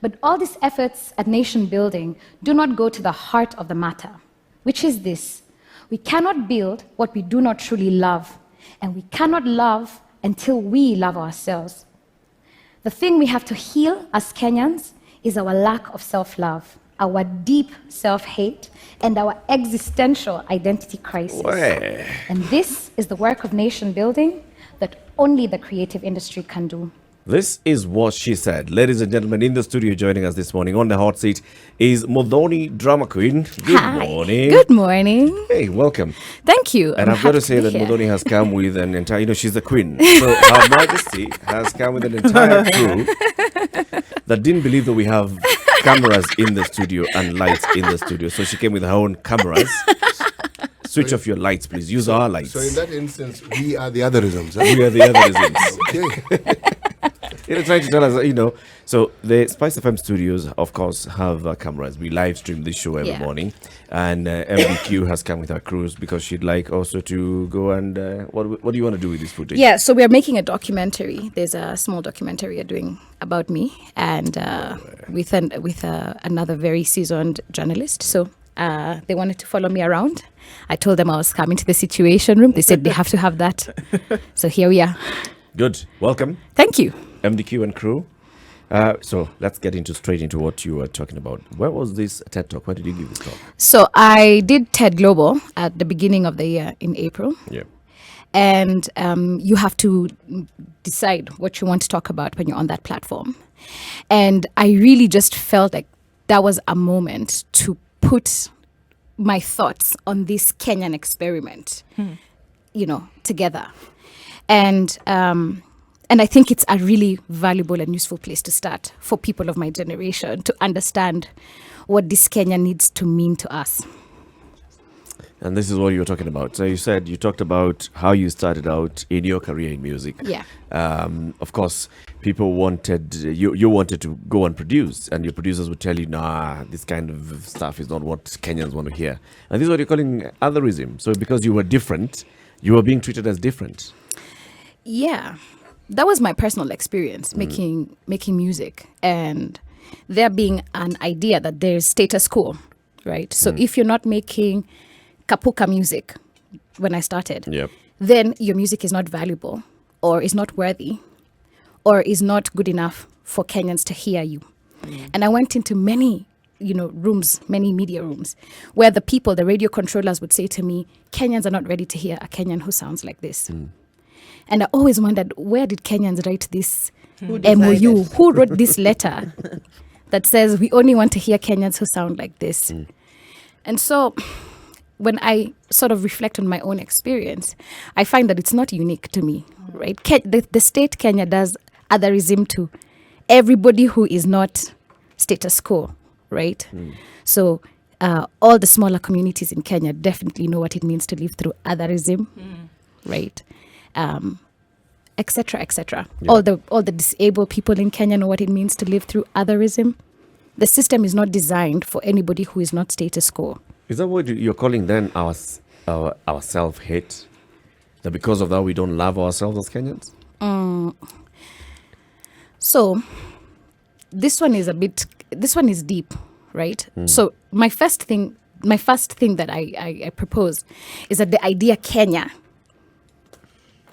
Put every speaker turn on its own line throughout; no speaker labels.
But all these efforts at nation building do not go to the heart of the matter, which is this: we cannot build what we do not truly love, and we cannot love until we love ourselves. The thing we have to heal as Kenyans is our lack of self-love, our deep self-hate, and our existential identity crisis.
Way.
And this is the work of nation building that only the creative industry can do.
This is what she said. Ladies and gentlemen, in the studio joining us this morning on the hot seat is Muthoni, drama queen. Good morning.
Good morning.
Hey, welcome.
Thank you.
And I've got to say that Muthoni has come with an entire, she's the queen. So Her Majesty has come with an entire crew that didn't believe that we have cameras in the studio and lights in the studio. So she came with her own cameras. Switch off your lights, please. Use our lights.
So in that instance, we are the otherisms. Huh?
We are the otherisms.
Okay.
You're trying to tell us, so the Spice FM studios, of course, have cameras. We live stream this show every morning. And MDQ has come with her crews because she'd like also to go and, what do you want to do with this footage?
Yeah, so we're making a documentary. There's a small documentary we're doing about me and with another very seasoned journalist. So they wanted to follow me around. I told them I was coming to the Situation Room. They said they have to have that. So here we are.
Good. Welcome.
Thank you.
MDQ and crew. So let's get straight into what you were talking about. Where was this TED Talk? Where did you give this talk?
So I did TED Global at the beginning of the year in April.
Yeah.
And you have to decide what you want to talk about when you're on that platform. And I really just felt like that was a moment to put my thoughts on this Kenyan experiment, together. And I think it's a really valuable and useful place to start for people of my generation to understand what this Kenya needs to mean to us.
And this is what you were talking about. So you talked about how you started out in your career in music.
Yeah.
Of course, people wanted, you wanted to go and produce, and your producers would tell you, nah, this kind of stuff is not what Kenyans want to hear. And this is what you're calling otherism. So because you were different, you were being treated as different.
Yeah. That was my personal experience making music, and there being an idea that there's status quo, right? So if you're not making kapuka music when I started, then your music is not valuable or is not worthy or is not good enough for Kenyans to hear you. And I went into many rooms, many media rooms, where the radio controllers would say to me, Kenyans are not ready to hear a Kenyan who sounds like this. And I always wondered, where did Kenyans write this MOU? Who wrote this letter that says we only want to hear Kenyans who sound like this? And so when I sort of reflect on my own experience, I find that it's not unique to me, right? The state Kenya does otherism to everybody who is not status quo, right? So all the smaller communities in Kenya definitely know what it means to live through otherism, right? Et cetera, et cetera. Yeah. All the disabled people in Kenya know what it means to live through otherism. The system is not designed for anybody who is not status quo.
Is that what you're calling then our self-hate? That because of that we don't love ourselves as Kenyans?
So this one is deep, right? So my first thing that I propose is that the idea Kenya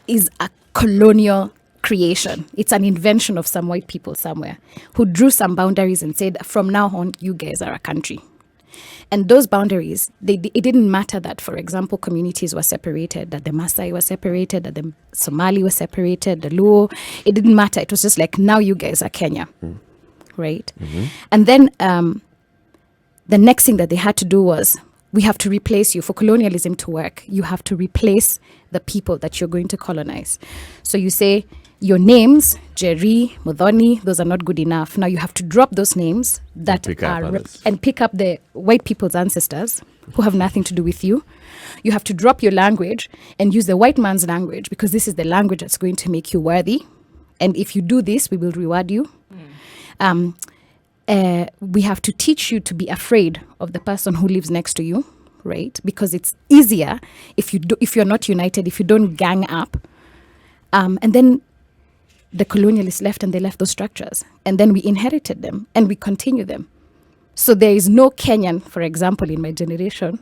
is a colonial creation. It's an invention of some white people somewhere who drew some boundaries and said, from now on, you guys are a country. And those boundaries, it didn't matter that, for example, communities were separated, that the Maasai was separated, that the Somali was separated, the Luo. It didn't matter. It was just like, now you guys are Kenya, right? And then the next thing that they had to do was, we have to replace you. For colonialism to work, you have to replace the people that you're going to colonize. So you say your names, Jerry, Muthoni, those are not good enough. Now you have to drop those names that and pick up the white people's ancestors who have nothing to do with you. You have to drop your language and use the white man's language, because this is the language that's going to make you worthy. And if you do this, we will reward you. We have to teach you to be afraid of the person who lives next to you, right? Because it's easier if you're not united, if you don't gang up. And then the colonialists left and they left those structures. And then we inherited them and we continue them. So there is no Kenyan, for example, in my generation.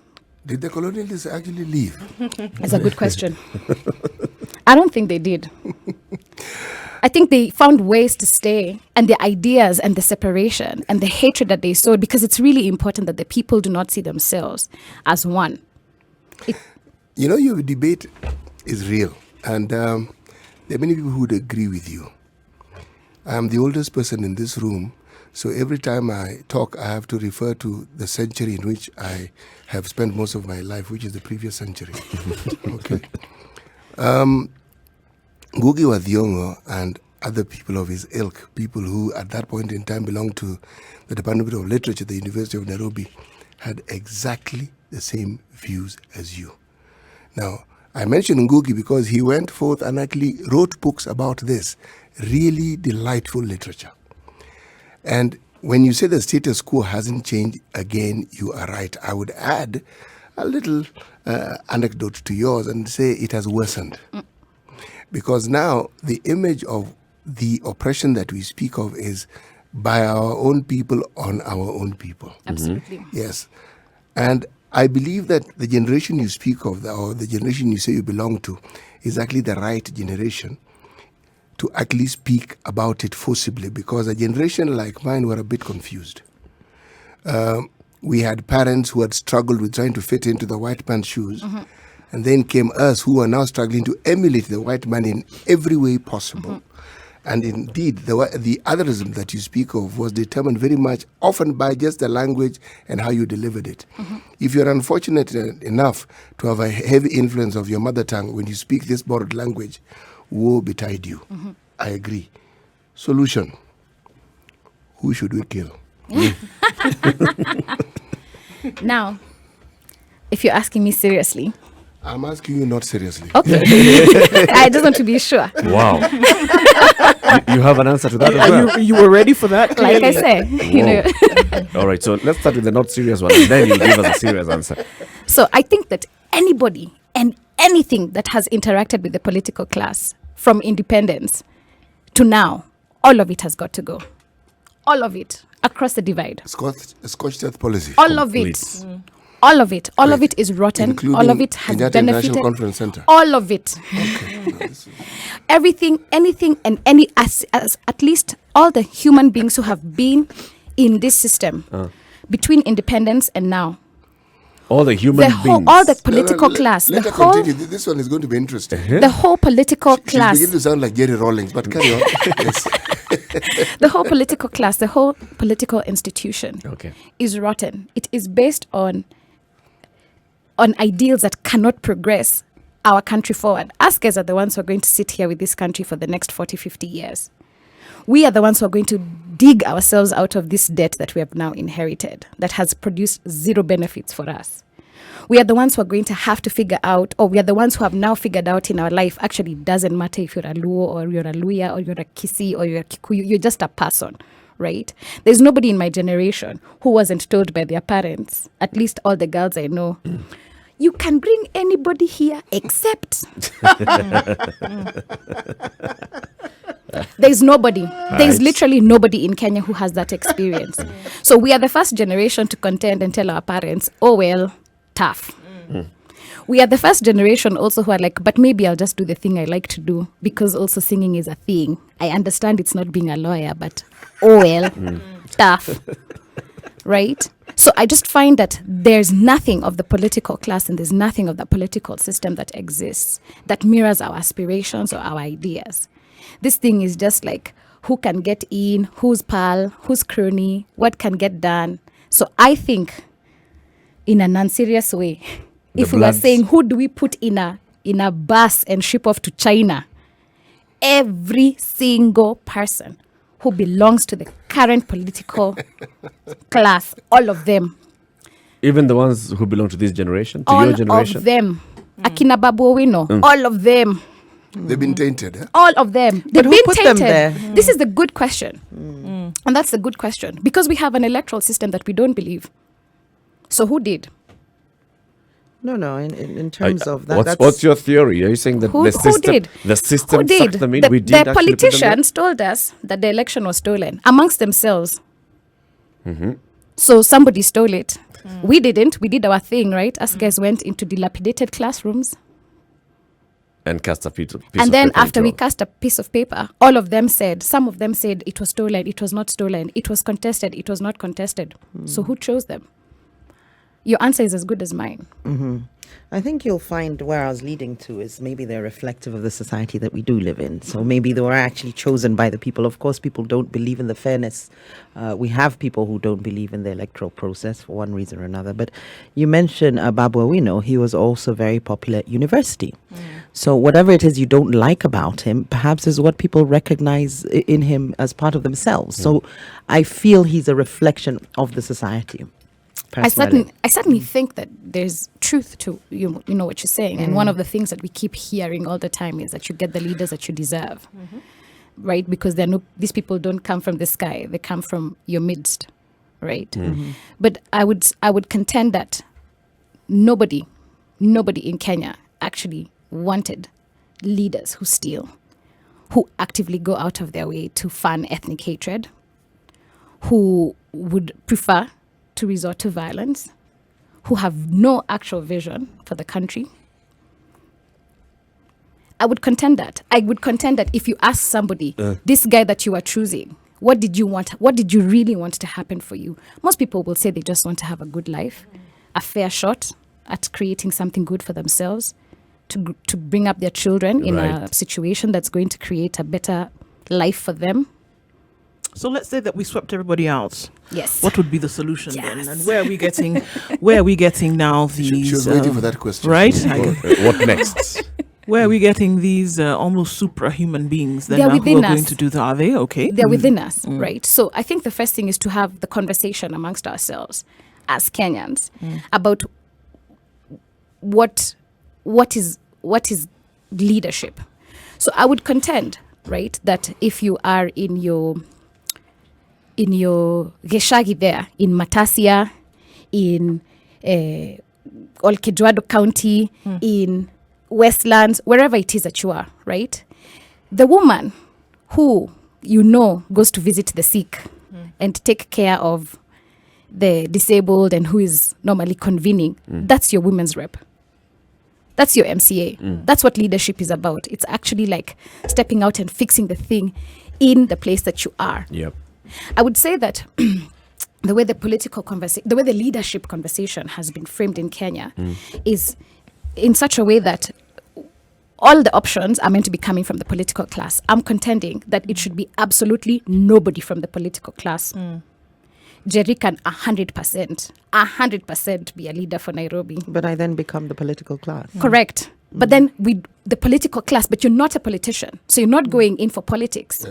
Did the colonialists actually leave?
That's a good question. I don't think they did. I think they found ways to stay, and the ideas and the separation and the hatred that they sowed, because it's really important that the people do not see themselves as one.
You know, your debate is real, and there are many people who would agree with you. I'm the oldest person in this room, so every time I talk, I have to refer to the century in which I have spent most of my life, which is the previous century. Okay. Ngugi wa Thiong'o and other people of his ilk, people who at that point in time belonged to the Department of Literature at the University of Nairobi, had exactly the same views as you. Now, I mentioned Ngugi because he went forth and actually wrote books about this, really delightful literature. And when you say the status quo hasn't changed, again, you are right. I would add a little anecdote to yours and say it has worsened. Because now the image of the oppression that we speak of is by our own people on our own people.
Absolutely.
Yes. And I believe that the generation you speak of, or the generation you say you belong to, is actually the right generation to actually speak about it forcibly, because a generation like mine were a bit confused. We had parents who had struggled with trying to fit into the white man's shoes. Mm-hmm. And then came us who are now struggling to emulate the white man in every way possible. Mm-hmm. And indeed, the otherism that you speak of was determined very much often by just the language and how you delivered it. Mm-hmm. If you're unfortunate enough to have a heavy influence of your mother tongue when you speak this borrowed language, woe betide you. Mm-hmm. I agree. Solution. Who should we kill?
Now, if you're asking me seriously,
I'm asking you not seriously.
Okay. I just want to be sure.
Wow. you have an answer to that as well?
You were ready for that?
Like I said, you know.
All right, so let's start with the not serious one, and then you give us a serious answer.
So I think that anybody and anything that has interacted with the political class from independence to now, all of it has got to go. All of it, across the divide.
Scotch death policy.
All of it. All of it. All of it is rotten.
Including
all of it has benefited.
Conference Center.
All of it.
Okay.
Everything, anything, and as at least all the human beings who have been in this system between independence and now.
All the human beings.
All the political class.
Let her continue. This one is going to be interesting.
The whole political class.
She's beginning to sound like Jerry Rawlings, but carry on. Yes.
The whole political class, the whole political institution is rotten. It is based on ideals that cannot progress our country forward. Us guys are the ones who are going to sit here with this country for the next 40, 50 years. We are the ones who are going to dig ourselves out of this debt that we have now inherited, that has produced zero benefits for us. We are the ones who are going to have to figure out, or we are the ones who have now figured out in our life, actually it doesn't matter if you're a Luo or you're a Luya or you're a Kisi or you're a Kikuyu, you're just a person, right? There's nobody in my generation who wasn't told by their parents, at least all the girls I know, you can bring anybody here except... There's nobody. There's literally nobody in Kenya who has that experience. So we are the first generation to contend and tell our parents, oh well, tough. We are the first generation also who are like, but maybe I'll just do the thing I like to do, because also singing is a thing. I understand it's not being a lawyer, but oh well, tough. Right? So I just find that there's nothing of the political class and there's nothing of the political system that exists that mirrors our aspirations or our ideas. This thing is just like, who can get in, who's pal, who's crony, what can get done. So I think, in a non-serious way, if we were saying, who do we put in a bus and ship off to China? Every single person who belongs to the current political class, all of them.
Even the ones who belong to this generation, to
all
your generation?
All of them. Akina Babu Owino, all of them.
They've been tainted. Eh?
All of them.
But
They've
who
been
put
tainted.
them there?
This is the good question. And that's the good question. Because we have an electoral system that we don't believe. So who did?
No. In terms of that,
what's your theory? Are you saying that the system sucked them in? We did
the politicians told us that the election was stolen amongst themselves. So somebody stole it. We didn't. We did our thing, right? Us guys went into dilapidated classrooms.
And cast a piece of
And then
paper
after we
into-
cast a piece of paper, some of them said it was stolen, it was not stolen, it was contested, it was not contested. So who chose them? Your answer is as good as mine.
I think you'll find where I was leading to is maybe they're reflective of the society that we do live in. So maybe they were actually chosen by the people. Of course, people don't believe in the fairness. We have people who don't believe in the electoral process for one reason or another. But you mentioned Babu Awino. He was also very popular at university. So whatever it is you don't like about him, perhaps is what people recognize in him as part of themselves. So I feel he's a reflection of the society.
I certainly think that there's truth to you know what you're saying, and one of the things that we keep hearing all the time is that you get the leaders that you deserve, right? Because these people don't come from the sky; they come from your midst, right? But I would contend that nobody in Kenya actually wanted leaders who steal, who actively go out of their way to fan ethnic hatred, who would prefer to resort to violence, who have no actual vision for the country. I would contend that if you ask somebody, this guy that you are choosing, what did you want? What did you really want to happen for you? Most people will say they just want to have a good life, a fair shot at creating something good for themselves, to bring up their children in a situation that's going to create a better life for them.
So let's say that we swept everybody out.
Yes.
What would be the solution then?
Yes.
And where are we getting now these...
She was waiting for that question.
Right?
What next?
Where are we getting these almost superhuman beings then
They're
now who
within
are going
us.
to do that? Are they okay?
They're within us, right? So I think the first thing is to have the conversation amongst ourselves as Kenyans about what is leadership. So I would contend, right, that if you are in your Geshagi there, in Matasia, in Olkejuado County, in Westlands, wherever it is that you are, right? The woman who goes to visit the sick and take care of the disabled and who is normally convening, that's your women's rep. That's your MCA. That's what leadership is about. It's actually like stepping out and fixing the thing in the place that you are.
Yep.
I would say that the way the leadership conversation has been framed in Kenya is in such a way that all the options are meant to be coming from the political class. I'm contending that it should be absolutely nobody from the political class. Jerry can 100% be a leader for Nairobi.
But I then become the political class.
Correct. But then the political class, but you're not a politician. So you're not going in for politics.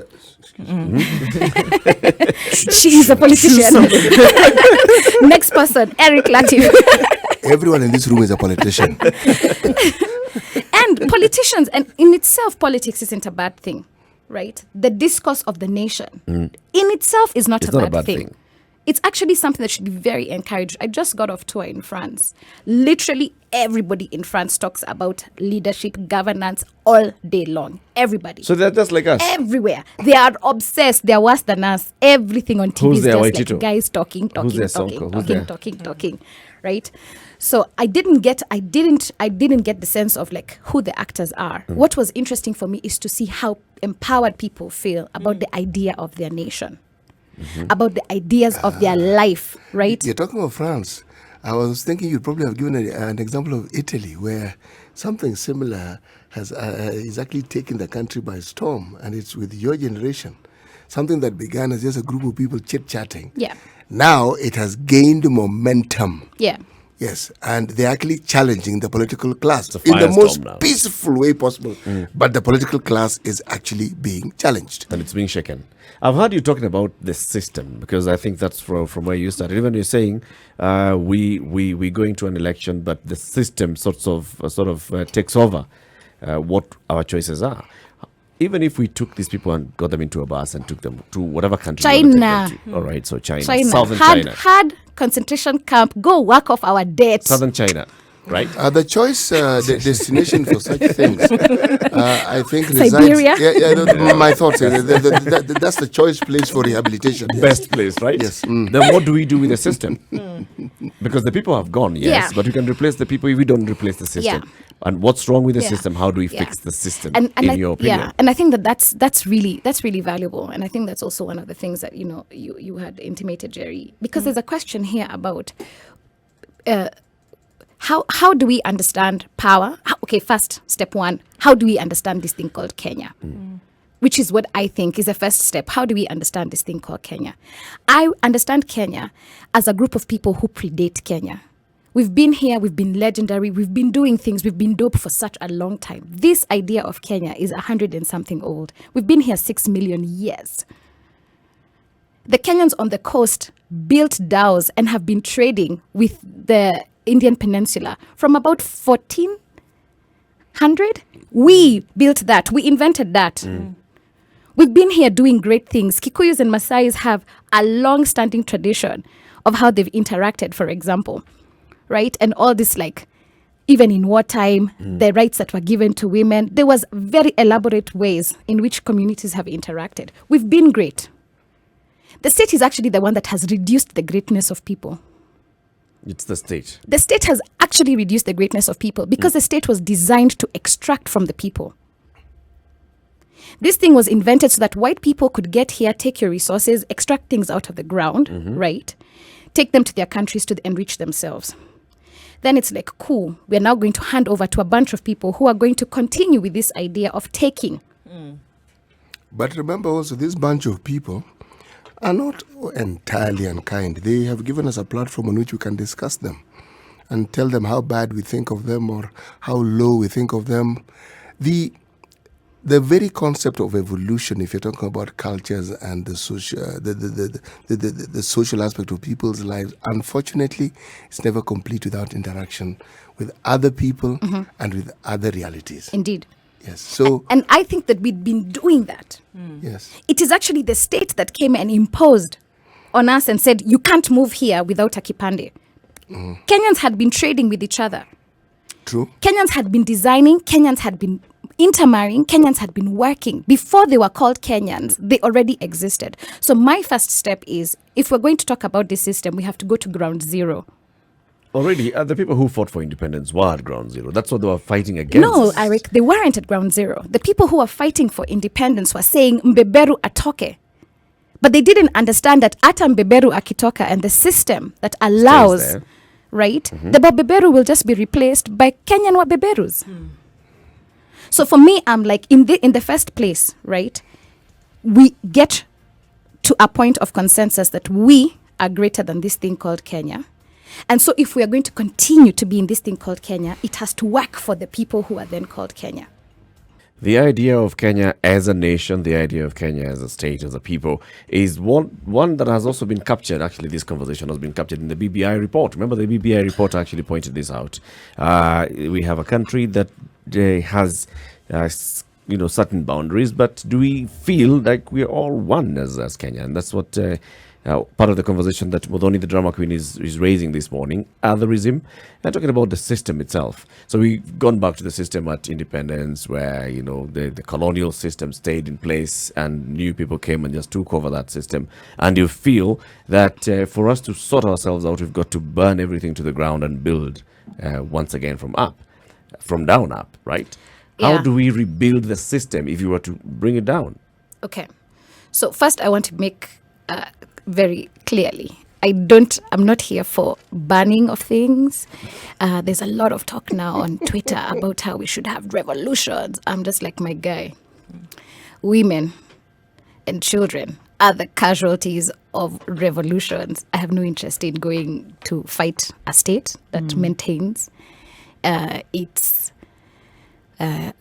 She's a politician. Next person, Eric Latif.
Everyone in this room is a politician.
And politicians, and in itself, politics isn't a bad thing, right? The discourse of the nation in itself is not a bad thing. It's actually something that should be very encouraged. I just got off tour in France. Literally everybody in France talks about leadership, governance all day long. Everybody.
So they're just like us.
Everywhere. They are obsessed. They're worse than us. Everything on TV
Who's
is
there,
just
Waitito?
like guys talking.
Who's there, Sonko? Who's there?
Talking. Right? So I didn't get the sense of like who the actors are. What was interesting for me is to see how empowered people feel about the idea of their nation. About the ideas of their life, right?
You're talking about France. I was thinking you'd probably have given an example of Italy, where something similar is actually taking the country by storm, and it's with your generation. Something that began as just a group of people chit-chatting.
Yeah.
Now it has gained momentum.
Yeah.
Yes, and they're actually challenging the political class
It's a
in the most
firestorm now.
peaceful way possible. But the political class is actually being challenged.
And it's being shaken. I've heard you talking about the system, because I think that's from where you started. Even you're saying we go into an election, but the system sort of takes over what our choices are. Even if we took these people and got them into a bus and took them to whatever country. we want to
China.
take them to. All right, so China.
China.
Southern China.
Had concentration camp, go work off our debts.
Southern China. right?
The choice destination for such things, I think,
Siberia?
resides. My thoughts. That's the choice place for rehabilitation. Yes.
Best place, right?
Yes.
Then what do we do with the system? Because the people have gone, yes,
Yeah.
but we can replace the people if we don't replace the system.
Yeah.
And what's wrong with the
Yeah.
system? How do we
Yeah.
fix the system,
and
in
I,
your opinion?
Yeah, and I think that's really valuable, and I think that's also one of the things that you had intimated, Jerry, because there's a question here about how do we understand power? Okay, first step one, how do we understand this thing called Kenya? Which is what I think is the first step. How do we understand this thing called Kenya? I understand Kenya as a group of people who predate Kenya. We've been here, we've been legendary, we've been doing things, we've been dope for such a long time. This idea of Kenya is 100 and something old. We've been here 6 million years. The Kenyans on the coast built dhows and have been trading with the Indian Peninsula from about 1400. We built that, we invented that. We've been here doing great things. Kikuyus and Maasais have a long-standing tradition of how they've interacted, for example. Right? And all this, like, even in wartime, the rights that were given to women, there was very elaborate ways in which communities have interacted. We've been great. The state is actually the one that has reduced the greatness of people.
It's the state.
The state has actually reduced the greatness of people because the state was designed to extract from the people. This thing was invented so that white people could get here, take your resources, extract things out of the ground, right? Take them to their countries to enrich themselves. Then it's like, cool, we're now going to hand over to a bunch of people who are going to continue with this idea of taking.
But remember also, this bunch of people are not entirely unkind. They have given us a platform on which we can discuss them and tell them how bad we think of them or how low we think of them. The very concept of evolution, if you're talking about cultures and the social aspect of people's lives, unfortunately, it's never complete without interaction with other people and with other realities.
Indeed.
Yes. So,
and I think that we've been doing that.
yes.
It is actually the state that came and imposed on us and said, you can't move here without a kipande. Kenyans had been trading with each other.
True.
Kenyans had been designing, Kenyans had been intermarrying, Kenyans had been working. Before they were called Kenyans, they already existed. So my first step is, if we're going to talk about this system, we have to go to ground zero.
Already, the people who fought for independence were at ground zero. That's what they were fighting against.
No, Eric, they weren't at ground zero. The people who were fighting for independence were saying, Mbeberu atoke. But they didn't understand that ata Mbeberu akitoka and the system that allows, right, the Babeberu will just be replaced by Kenyan Wabeberus. So for me, I'm like, in the first place, right, we get to a point of consensus that we are greater than this thing called Kenya. And so if we are going to continue to be in this thing called Kenya, it has to work for the people who are then called Kenya.
The idea of Kenya as a nation, the idea of Kenya as a state, as a people, is one that has also been captured. Actually, this conversation has been captured in the BBI report. Remember, the BBI report actually pointed this out. We have a country that has certain boundaries, but do we feel like we're all one as Kenya? And that's what part of the conversation that Muthoni, the drama queen, is raising this morning. Otherism, and talking about the system itself. So we've gone back to the system at independence, where the colonial system stayed in place and new people came and just took over that system. And you feel that for us to sort ourselves out, we've got to burn everything to the ground and build once again from down up, right?
Yeah.
How do we rebuild the system if you were to bring it down?
Okay. So first I want to make very clearly, I'm not here for banning of things. There's a lot of talk now on Twitter about how we should have revolutions. I'm just like, my guy, women and children are the casualties of revolutions. I have no interest in going to fight a state that maintains its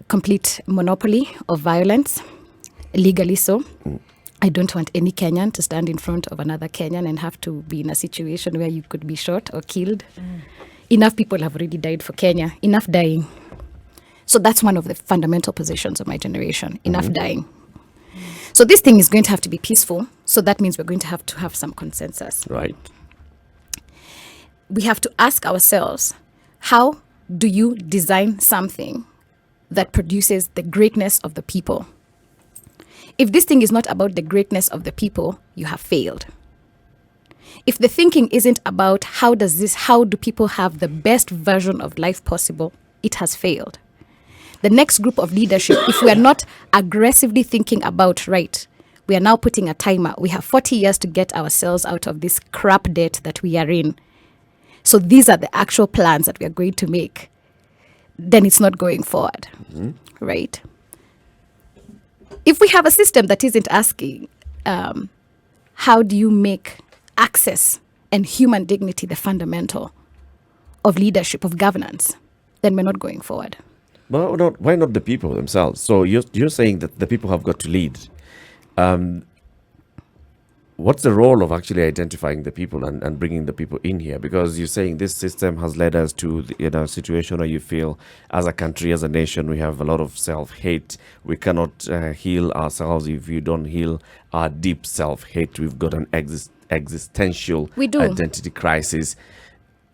complete monopoly of violence, legally so. I don't want any Kenyan to stand in front of another Kenyan and have to be in a situation where you could be shot or killed. Enough people have already died for Kenya. Enough dying. So that's one of the fundamental positions of my generation. Enough dying. So this thing is going to have to be peaceful. So that means we're going to have some consensus.
Right.
We have to ask ourselves, how do you design something that produces the greatness of the people? If this thing is not about the greatness of the people, you have failed. If the thinking isn't about how do people have the best version of life possible, it has failed. The next group of leadership, if we are not aggressively thinking about, right, we are now putting a timer. We have 40 years to get ourselves out of this crap debt that we are in. So these are the actual plans that we are going to make. Then it's not going forward, right? If we have a system that isn't asking, how do you make access and human dignity the fundamental of leadership, of governance, then we're not going forward.
Well, why not the people themselves? So you're saying that the people have got to lead. What's the role of actually identifying the people and bringing the people in here? Because you're saying this system has led us to a situation where you feel as a country, as a nation, we have a lot of self-hate. We cannot heal ourselves if you don't heal our deep self-hate. We've got an existential identity crisis.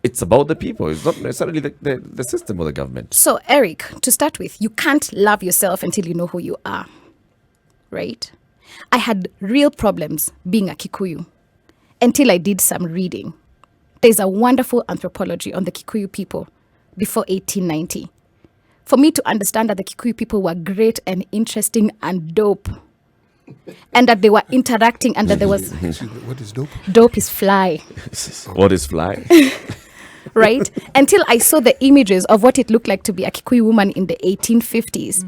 It's about the people. It's not necessarily the system or the government.
So, Eric, to start with, you can't love yourself until you know who you are, right? I had real problems being a Kikuyu until I did some reading. There's a wonderful anthropology on the Kikuyu people before 1890. For me to understand that the Kikuyu people were great and interesting and dope, and that they were interacting and that there was...
What is dope?
Dope is fly.
What is fly?
Right? Until I saw the images of what it looked like to be a Kikuyu woman in the 1850s.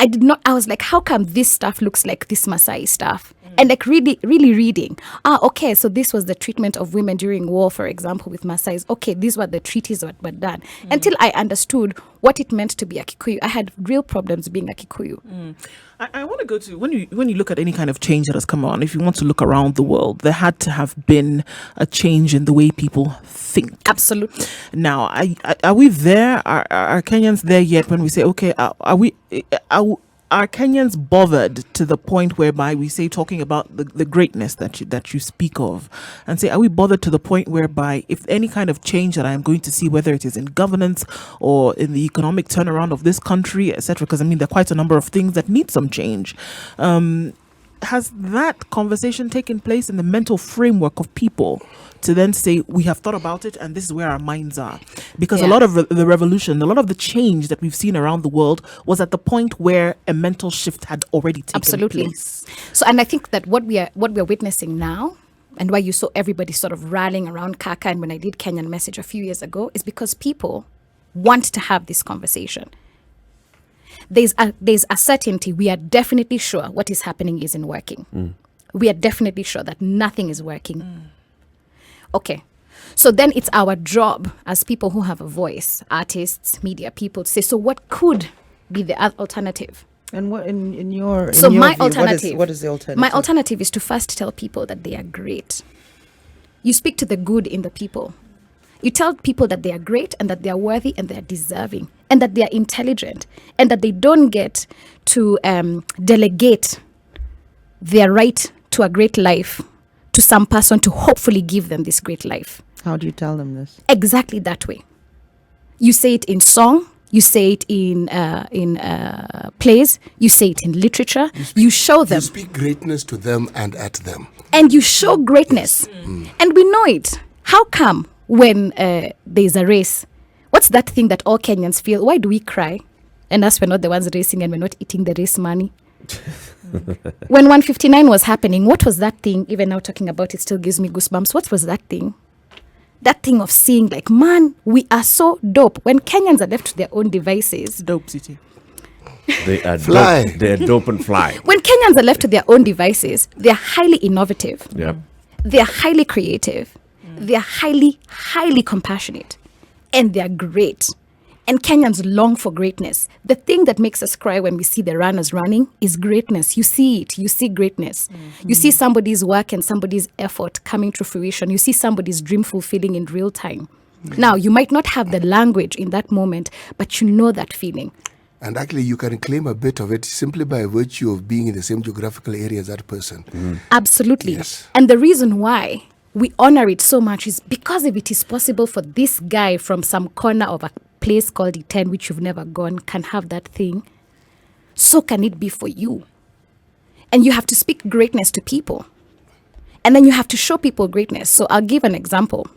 I was like, how come this stuff looks like this Maasai stuff? And like really reading. Okay, so this was the treatment of women during war, for example, with Maasais. Okay, these were the treaties that were done. Until I understood what it meant to be a Kikuyu. I had real problems being a Kikuyu.
I want to go to, when you look at any kind of change that has come on, if you want to look around the world, there had to have been a change in the way people think.
Absolutely.
Now, are we there? Are Kenyans there yet when we say, okay, are Kenyans bothered to the point whereby we say, talking about the greatness that you speak of, and say, are we bothered to the point whereby if any kind of change that I am going to see, whether it is in governance or in the economic turnaround of this country, etc., because I mean, there are quite a number of things that need some change. Has that conversation taken place in the mental framework of people to then say, we have thought about it and this is where our minds are? Because a lot of the revolution, a lot of the change that we've seen around the world was at the point where a mental shift had already taken place.
So, and I think that what we are witnessing now, and why you saw everybody sort of rallying around Kaka, and when I did Kenyan Message a few years ago, is because people want to have this conversation. There's a certainty. We are definitely sure what is happening isn't working. We are definitely sure that nothing is working. Okay. So then it's our job as people who have a voice, artists, media people, to say, so what could be the alternative?
And what in your
my
view,
alternative,
what is the alternative?
My alternative is to first tell people that they are great. You speak to the good in the people. You tell people that they are great and that they are worthy and they are deserving and that they are intelligent and that they don't get to delegate their right to a great life to some person to hopefully give them this great life.
How do you tell them this?
Exactly that way. You say it in song. You say it in plays. You say it in literature. You show them.
You speak greatness to them and at them.
And you show greatness. And we know it. How come when there's a race, what's that thing that all Kenyans feel? Why do we cry? And us, we're not the ones racing and we're not eating the race money. When 159 was happening, what was that thing? Even now talking about it still gives me goosebumps. What was that thing? That thing of seeing like, man, we are so dope. When Kenyans are left to their own devices.
Dope city.
They are
Fly.
dope. They're dope and fly.
When Kenyans are left to their own devices, they're highly innovative.
Yep.
They're highly creative. They're highly, highly compassionate. And they're great. And Kenyans long for greatness. The thing that makes us cry when we see the runners running is greatness. You see it. You see greatness. You see somebody's work and somebody's effort coming to fruition. You see somebody's dream fulfilling in real time. Now, you might not have the language in that moment, but you know that feeling.
And actually, you can claim a bit of it simply by virtue of being in the same geographical area as that person.
Absolutely.
Yes.
And the reason why we honor it so much is because if it is possible for this guy from some corner of a place called Iten, which you've never gone, can have that thing, so can it be for you. And you have to speak greatness to people. And then you have to show people greatness. So I'll give an example.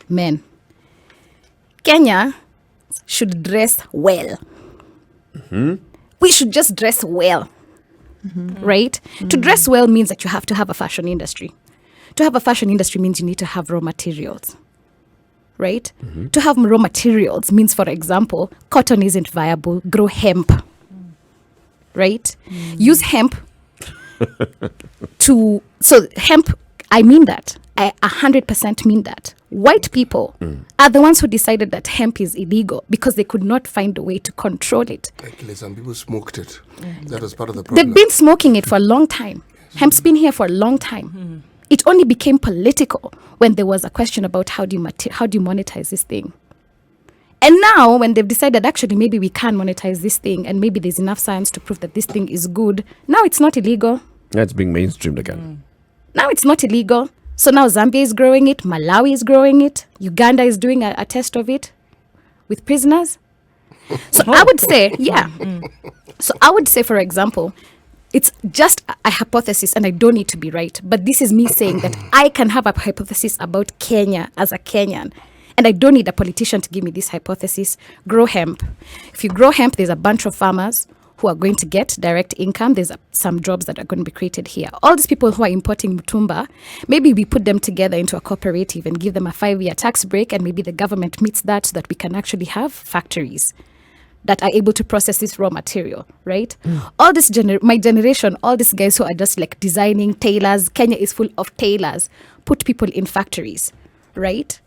Men, Kenya should dress well. We should just dress well, right? To dress well means that you have to have a fashion industry. To have a fashion industry means you need to have raw materials, right? To have raw materials means, for example, cotton isn't viable, grow hemp, right? Use hemp so hemp, I mean that. I 100% mean that. White people are the ones who decided that hemp is illegal because they could not find a way to control it.
Actually, some people smoked it. That was part of the problem.
They've been smoking it for a long time. Hemp's been here for a long time. It only became political when there was a question about how do you monetize this thing. And now when they've decided actually maybe we can monetize this thing and maybe there's enough science to prove that this thing is good, now it's not illegal.
It's being mainstreamed again.
Now it's not illegal. So now Zambia is growing it, Malawi is growing it, Uganda is doing a test of it with prisoners. So I would say, So I would say, for example, it's just a hypothesis and I don't need to be right. But this is me saying that I can have a hypothesis about Kenya as a Kenyan. And I don't need a politician to give me this hypothesis. Grow hemp. If you grow hemp, there's a bunch of farmers who are going to get direct income. There's some jobs that are going to be created here. All these people who are importing mutumba, maybe we put them together into a cooperative and give them a 5-year tax break, and maybe the government meets that so that we can actually have factories that are able to process this raw material, right? All this my generation, all these guys who are just like designing tailors, Kenya is full of tailors, put people in factories, right?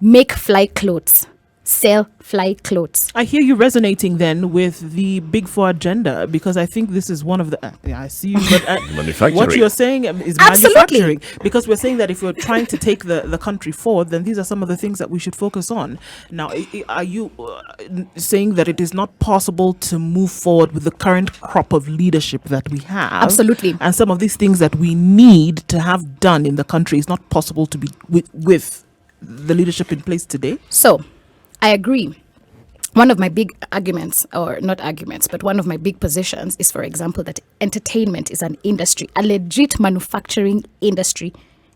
Make fly clothes. Sell fly clothes.
I hear you resonating then with the Big Four agenda, because I think this is one of the. I see you, but what you're saying is manufacturing. Because we're saying that if we're trying to take the country forward, then these are some of the things that we should focus on. Now, are you saying that it is not possible to move forward with the current crop of leadership that we have?
Absolutely.
And some of these things that we need to have done in the country is not possible to be with the leadership in place today?
So, I agree. One of my big arguments, or not arguments, but one of my big positions is, for example, that entertainment is an industry, a legit manufacturing industry.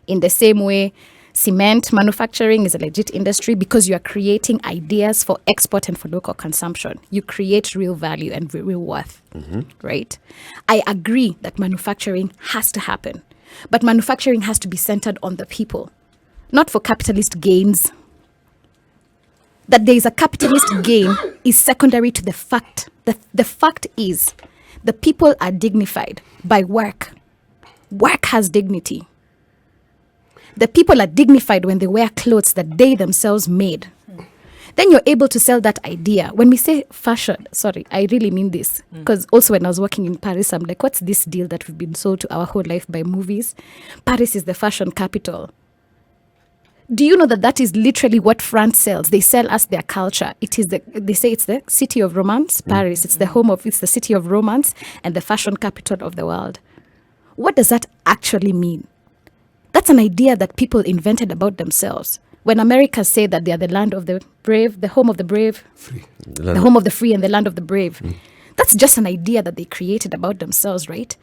In the same way, cement manufacturing is a legit industry because you are creating ideas for export and for local consumption. You create real value and real worth, right? I agree that manufacturing has to happen, but manufacturing has to be centered on the people, not for capitalist gains. That there is a capitalist gain is secondary to the fact. The fact is the people are dignified by work. Work has dignity. The people are dignified when they wear clothes that they themselves made. Then you're able to sell that idea. When we say fashion, sorry, I really mean this. Because also when I was working in Paris, I'm like, what's this deal that we've been sold to our whole life by movies? Paris is the fashion capital. Do you know that is literally what France sells? They sell us their culture. They say it's the city of romance, Paris. It's the city of romance and the fashion capital of the world. What does that actually mean? That's an idea that people invented about themselves. When Americans say that they are the land of the brave, the home of the brave, the home of the free and the land of the brave, that's just an idea that they created about themselves, right?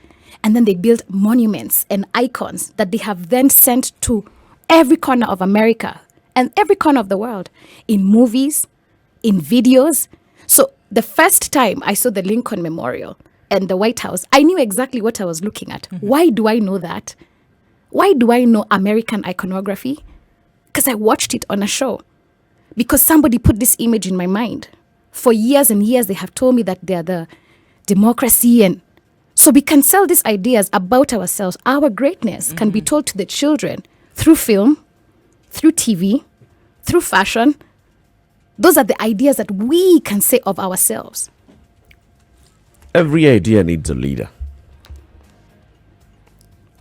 And then they built monuments and icons that they have then sent to every corner of America and every corner of the world, in movies, in videos. So the first time I saw the Lincoln Memorial and the White House, I knew exactly what I was looking at. Why do I know that? Why do I know American iconography? Because I watched it on a show. Because somebody put this image in my mind. For years and years, they have told me that they're the democracy. And so we can sell these ideas about ourselves. Our greatness can be told to the children through film, through TV, through fashion. Those are the ideas that we can say of ourselves.
Every idea needs a leader.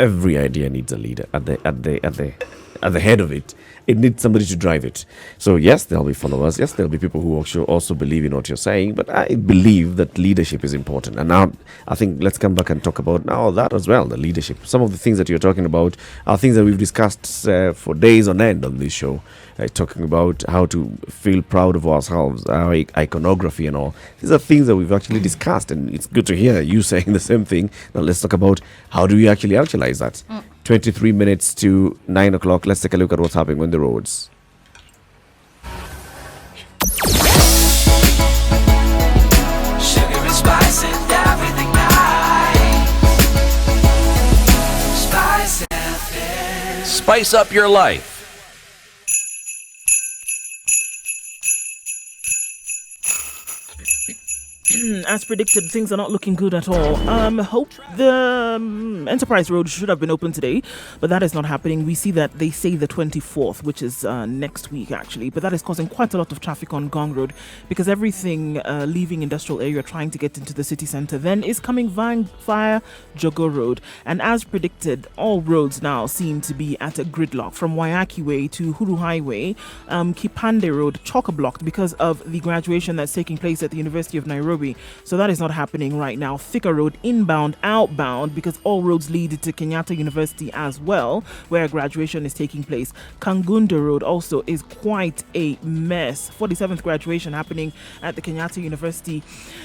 Every idea needs a leader at the at the head of it. It needs somebody to drive it. So yes, there'll be followers. Yes, there'll be people who also believe in what you're saying. But I believe that leadership is important. And now I think let's come back and talk about now that as well, the leadership. Some of the things that you're talking about are things that we've discussed for days on end on this show. Talking about how to feel proud of ourselves, our iconography and all. These are things that we've actually discussed, and it's good to hear you saying the same thing. Now let's talk about how do we actually actualize that. 23 minutes to 9 o'clock. Let's take a look at what's happening on the roads.
Sugar and spice and everything nice. Spice FM. Spice up your life.
As predicted, things are not looking good at all. Hope the Enterprise Road should have been open today, but that is not happening. We see that they say the 24th, which is next week actually, but that is causing quite a lot of traffic on Gong Road because everything leaving industrial area trying to get into the city center then is coming via Jogo Road. And as predicted, all roads now seem to be at a gridlock from Wayaki Way to Huru Highway. Kipande Road chock-a-blocked because of the graduation that's taking place at the University of Nairobi. So that is not happening right now. Thika Road inbound, outbound, because all roads lead to Kenyatta University as well, where graduation is taking place. Kangunda Road also is quite a mess. 47th graduation happening at the Kenyatta University.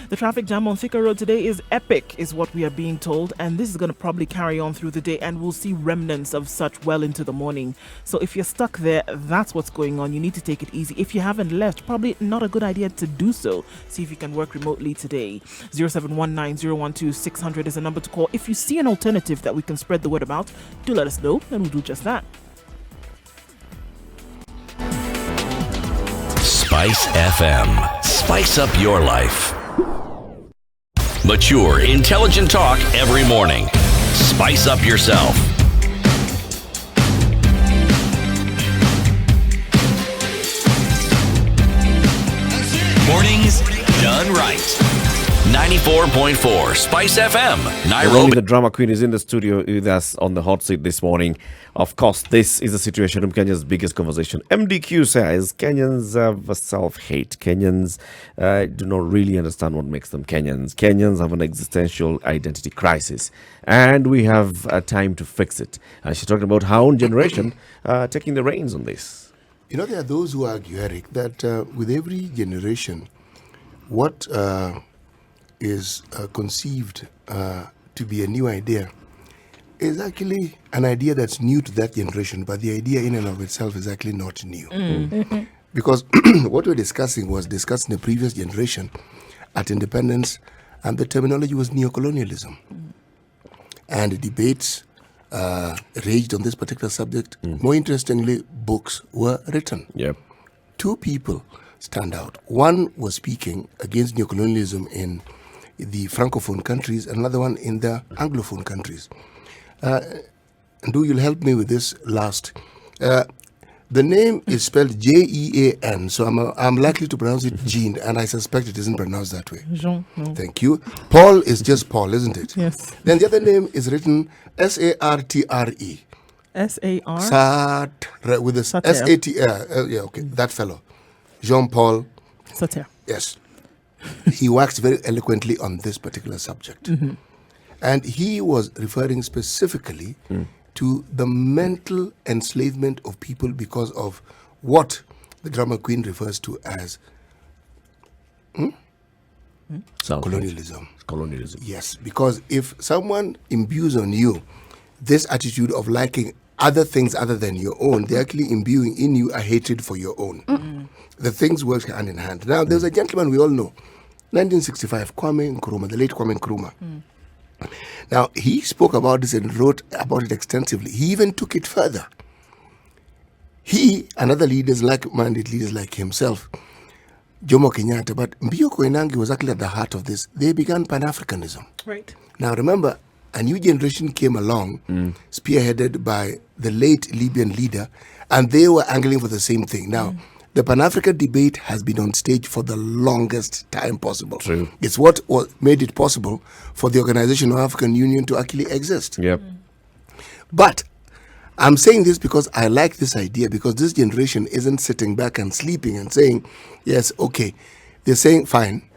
The traffic jam on Thika Road today is epic, is what we are being told, and this is going to probably carry on through the day, and we'll see remnants of such well into the morning. So if you're stuck there, that's what's going on. You need to take it easy. If you haven't left, probably not a good idea to do so. See if you can work remotely today. 0719-012-600 is a number to call. If you see an alternative that we can spread the word about, do let us know and we'll do just that.
Spice FM. Spice up your life. Mature, intelligent talk every morning. Spice up yourself. Mornings done right. 94.4 Spice FM, Nairobi.
Only the drama queen is in the studio with us on the hot seat this morning. Of course, this is a situation room, Kenya's biggest conversation. MDQ says Kenyans have a self-hate. Kenyans do not really understand what makes them Kenyans. Kenyans have an existential identity crisis, and we have time to fix it. And she's talking about her own generation taking the reins on this.
You know, there are those who argue, Eric, that with every generation, what is conceived to be a new idea is actually an idea that's new to that generation, but the idea in and of itself is actually not new. Because what we're discussing was discussed in the previous generation at independence, and the terminology was neocolonialism. And the debates raged on this particular subject. More interestingly, books were written.
Yep.
Two people stand out. One was speaking against neocolonialism in the Francophone countries, another one in the Anglophone countries. You'll help me with this last. The name is spelled Jean, so I'm likely to pronounce it Jean, and I suspect it isn't pronounced that way.
Jean, no.
Thank you. Paul is just Paul, isn't it?
Yes.
Then the other name is written Sartre.
S-A-R?
Sartre, with a
Sartre.
S-A-T-R. Yeah, okay, that fellow. Jean-Paul.
Sartre.
Yes. He waxed very eloquently on this particular subject. And he was referring specifically to the mental enslavement of people because of what the drama queen refers to as colonialism.
Colonialism.
Yes, because if someone imbues on you this attitude of liking other things other than your own, they're actually imbuing in you a hatred for your own. The things work hand in hand. Now, there's a gentleman we all know, 1965, Kwame Nkrumah, the late Kwame Nkrumah. Now, he spoke about this and wrote about it extensively. He even took it further. He and other leaders, like-minded leaders like himself, Jomo Kenyatta, but Mbio Koinange was actually at the heart of this. They began Pan-Africanism.
Right.
Now, remember, a new generation came along, spearheaded by the late Libyan leader, and they were angling for the same thing. Now, the Pan-African debate has been on stage for the longest time possible.
True.
It's what made it possible for the Organization of African Union to actually exist.
Yep.
But I'm saying this because I like this idea, because this generation isn't sitting back and sleeping and saying, yes, okay. They're saying, fine,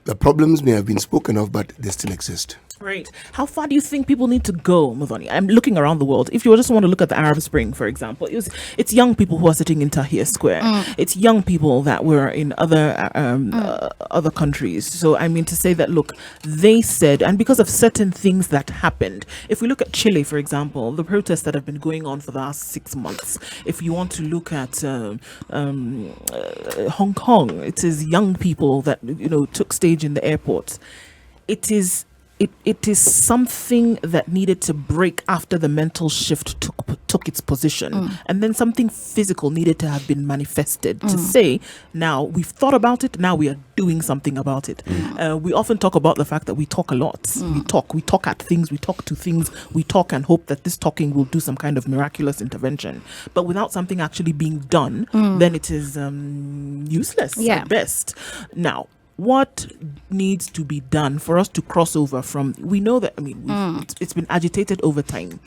the problems may have been spoken of, but they still exist.
Right. How far do you think people need to go, Muthoni? I'm looking around the world. If you just want to look at the Arab Spring, for example, it's young people who are sitting in Tahrir Square. It's young people that were in other countries. So I mean to say that, look, they said, and because of certain things that happened, if we look at Chile, for example, the protests that have been going on for the last 6 months. If you want to look at Hong Kong, it is young people that took stage in the airports. It is something that needed to break after the mental shift took its position. And then something physical needed to have been manifested to say, now we've thought about it, now we are doing something about it. We often talk about the fact that we talk a lot. We talk at things, we talk to things, we talk and hope that this talking will do some kind of miraculous intervention. But without something actually being done, then it is useless at best. Now, what needs to be done for us to cross over from, we know that, it's been agitated over time.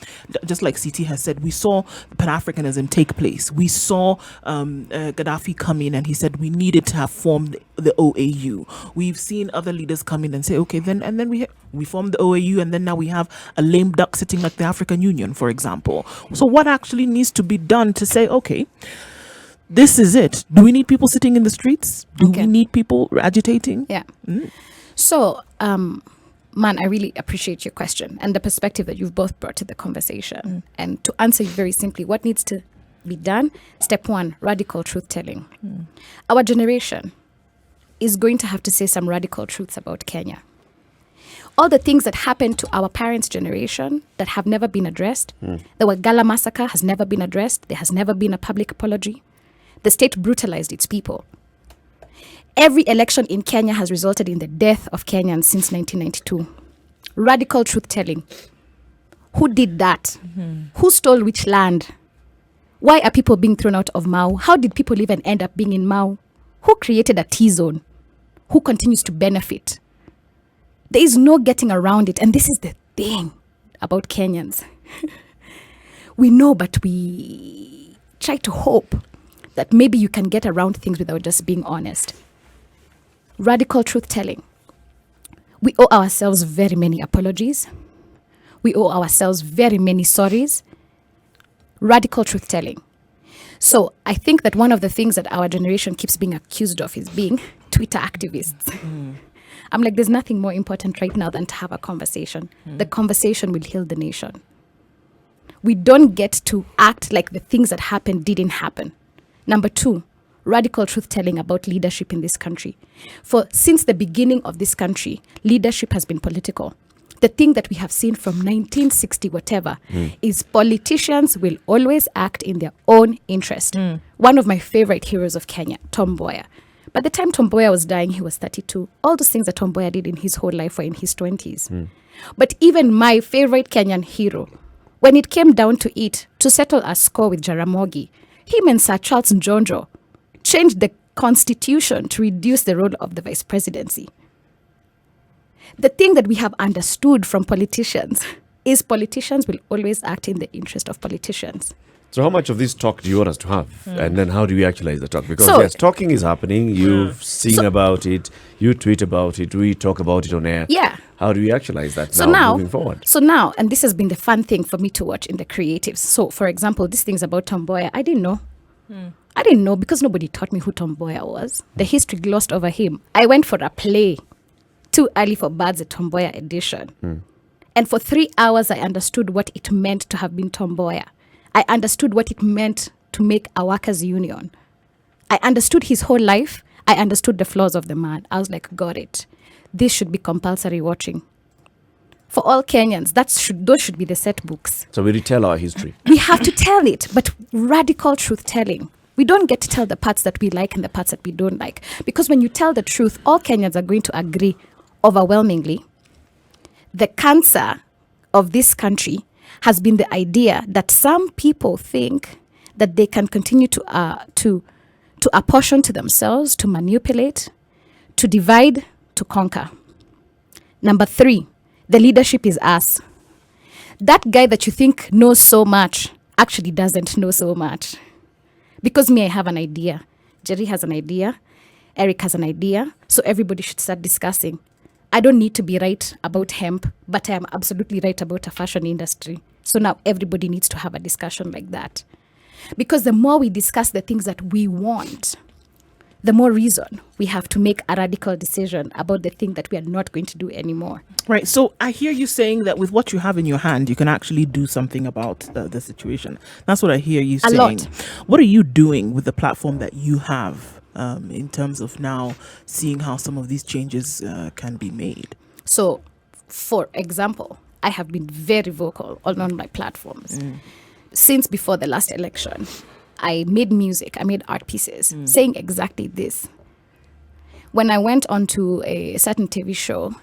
Just like CT has said, we saw Pan-Africanism take place. We saw Gaddafi come in and he said we needed to have formed the OAU. We've seen other leaders come in and say, okay, then we formed the OAU, and then now we have a lame duck sitting like the African Union, for example. So what actually needs to be done to say, okay, this is it? Do we need people sitting in the streets? Do we need people agitating?
Yeah. So, Man, I really appreciate your question and the perspective that you've both brought to the conversation. And to answer you very simply, what needs to be done? Step one, radical truth-telling. Our generation is going to have to say some radical truths about Kenya. All the things that happened to our parents' generation that have never been addressed. The Wagala massacre has never been addressed. There has never been a public apology. The state brutalized its people. Every election in Kenya has resulted in the death of Kenyans since 1992. Radical truth-telling. Who did that? Who stole which land? Why are people being thrown out of Mau? How did people even end up being in Mau? Who created a T-zone? Who continues to benefit? There is no getting around it. And this is the thing about Kenyans. We know, but we try to hope that maybe you can get around things without just being honest. Radical truth-telling. We owe ourselves very many apologies. We owe ourselves very many sorries. Radical truth-telling. So I think that one of the things that our generation keeps being accused of is being Twitter activists. I'm like, there's nothing more important right now than to have a conversation. The conversation will heal the nation. We don't get to act like the things that happened didn't happen. Number two, radical truth-telling about leadership in this country. For since the beginning of this country, leadership has been political. The thing that we have seen from 1960 whatever is politicians will always act in their own interest. One of my favorite heroes of Kenya, Tom Mboya. By the time Tom Mboya was dying, he was 32. All those things that Tom Mboya did in his whole life were in his 20s. But even my favorite Kenyan hero, when it came down to it, to settle a score with Jaramogi, him and Sir Charles Njonjo changed the constitution to reduce the role of the vice presidency. The thing that we have understood from politicians is politicians will always act in the interest of politicians.
So how much of this talk do you want us to have? And then how do we actualize the talk? Because yes, talking is happening. You've seen about it. You tweet about it. We talk about it on air.
Yeah.
How do we actualize that moving forward?
So now, and this has been the fun thing for me to watch in the creatives. So, for example, these things about Tom Mboya, I didn't know. I didn't know because nobody taught me who Tom Mboya was. The history glossed over him. I went for a play, Too Early for Birds, a Tom Mboya edition. And for 3 hours, I understood what it meant to have been Tom Mboya. I understood what it meant to make a workers' union. I understood his whole life. I understood the flaws of the man. I was like, got it. This should be compulsory watching. For all Kenyans, those should be the set books.
So we retell our history.
We have to tell it, but radical truth-telling. We don't get to tell the parts that we like and the parts that we don't like. Because when you tell the truth, all Kenyans are going to agree overwhelmingly. The cancer of this country has been the idea that some people think that they can continue to apportion to themselves, to manipulate, to divide, to conquer. Number 3, the leadership is us. That guy that you think knows so much actually doesn't know so much. Because me, I have an idea. Jerry has an idea. Eric has an idea. So everybody should start discussing. I don't need to be right about hemp, but I am absolutely right about a fashion industry. So now everybody needs to have a discussion like that. Because the more we discuss the things that we want, the more reason we have to make a radical decision about the thing that we are not going to do anymore.
Right. So I hear you saying that with what you have in your hand, you can actually do something about the situation. That's what I hear you saying.
lot.
What are you doing with the platform that you have in terms of now seeing how some of these changes can be made?
So, for example, I have been very vocal on my platforms. Since before the last election, I made music, I made art pieces saying exactly this. When I went onto a certain TV show,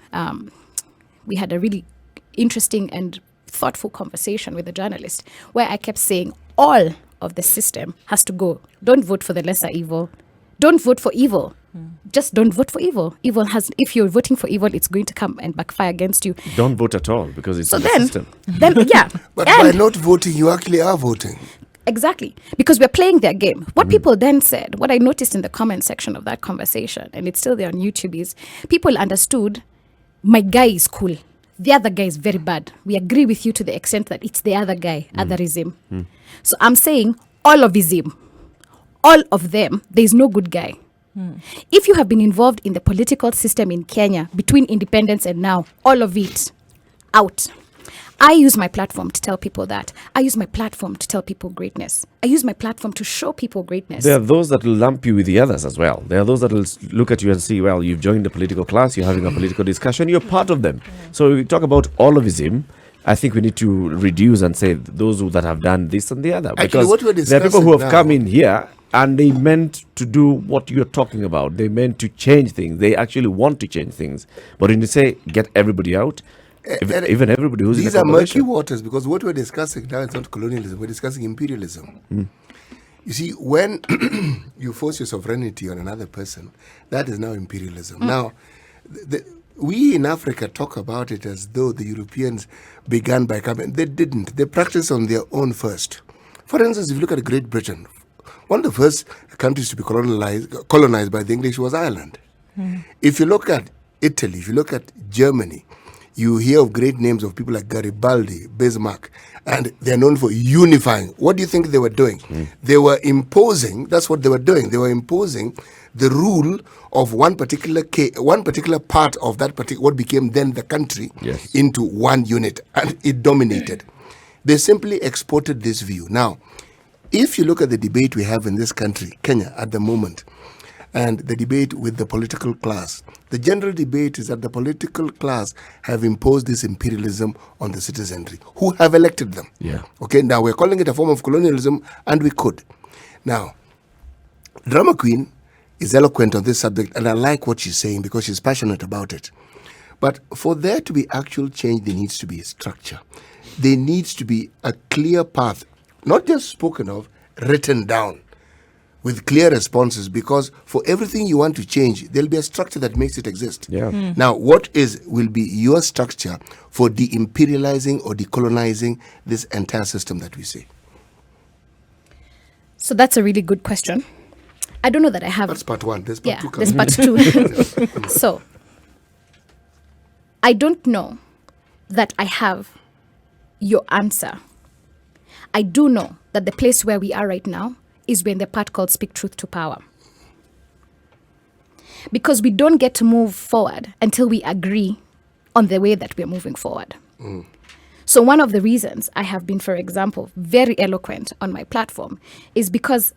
we had a really interesting and thoughtful conversation with a journalist where I kept saying all of the system has to go. Don't vote for the lesser evil. Don't vote for evil. Just don't vote for evil. Evil has, if you're voting for evil, it's going to come and backfire against you.
Don't vote at all because it's
So
in the
then,
system.
yeah.
But
And-
by not voting, you actually are voting.
Exactly, because we're playing their game. What people then said, what I noticed in the comment section of that conversation, and it's still there on YouTube, is people understood my guy is cool. The other guy is very bad. We agree with you to the extent that it's the other guy, otherism. So I'm saying all of ism, all of them, there is no good guy. If you have been involved in the political system in Kenya between independence and now, all of it out. I use my platform to tell people that. I use my platform to tell people greatness. I use my platform to show people greatness.
There are those that will lump you with the others as well. There are those that will look at you and see, well, you've joined the political class, you're having a political discussion, you're part of them. So we talk about all of ism. I think we need to reduce and say those that have done this and the other.
Actually,
Because
what we're
there are people who have
discussing
come
now-
in here and they meant to do what you're talking about. They meant to change things. They actually want to change things. But when you say get everybody out, even everybody who's in
These
the
are murky
conversation.
waters because what we're discussing now is not colonialism, we're discussing imperialism. You see, when you force your sovereignty on another person, that is now imperialism. Now, we in Africa talk about it as though the Europeans began by coming. They didn't. They practiced on their own first. For instance, if you look at Great Britain, one of the first countries to be colonized by the English was Ireland. If you look at Italy, if you look at Germany, you hear of great names of people like Garibaldi, Bismarck, and they're known for unifying. What do you think they were doing? They were imposing, that's what they were doing. They were imposing the rule of one particular part of that particular, what became then the country,
Yes.
into one unit, and it dominated. They simply exported this view. Now, if you look at the debate we have in this country, Kenya, at the moment, and the debate with the political class, the general debate is that the political class have imposed this imperialism on the citizenry who have elected them.
Yeah.
Okay, now we're calling it a form of colonialism, and we could. Now, Drama Queen is eloquent on this subject, and I like what she's saying because she's passionate about it. But for there to be actual change, there needs to be a structure. There needs to be a clear path, not just spoken of, written down, with clear responses, because for everything you want to change, there'll be a structure that makes it exist.
Yeah.
Now, what will be your structure for de-imperializing or decolonizing this entire system that we see?
So that's a really good question. I don't know that I have.
That's part one. There's part two
There's
coming.
part two. So, I don't know that I have your answer. I do know that the place where we are right now is we're in the part called Speak Truth to Power. Because we don't get to move forward until we agree on the way that we're moving forward. So one of the reasons I have been, for example, very eloquent on my platform is because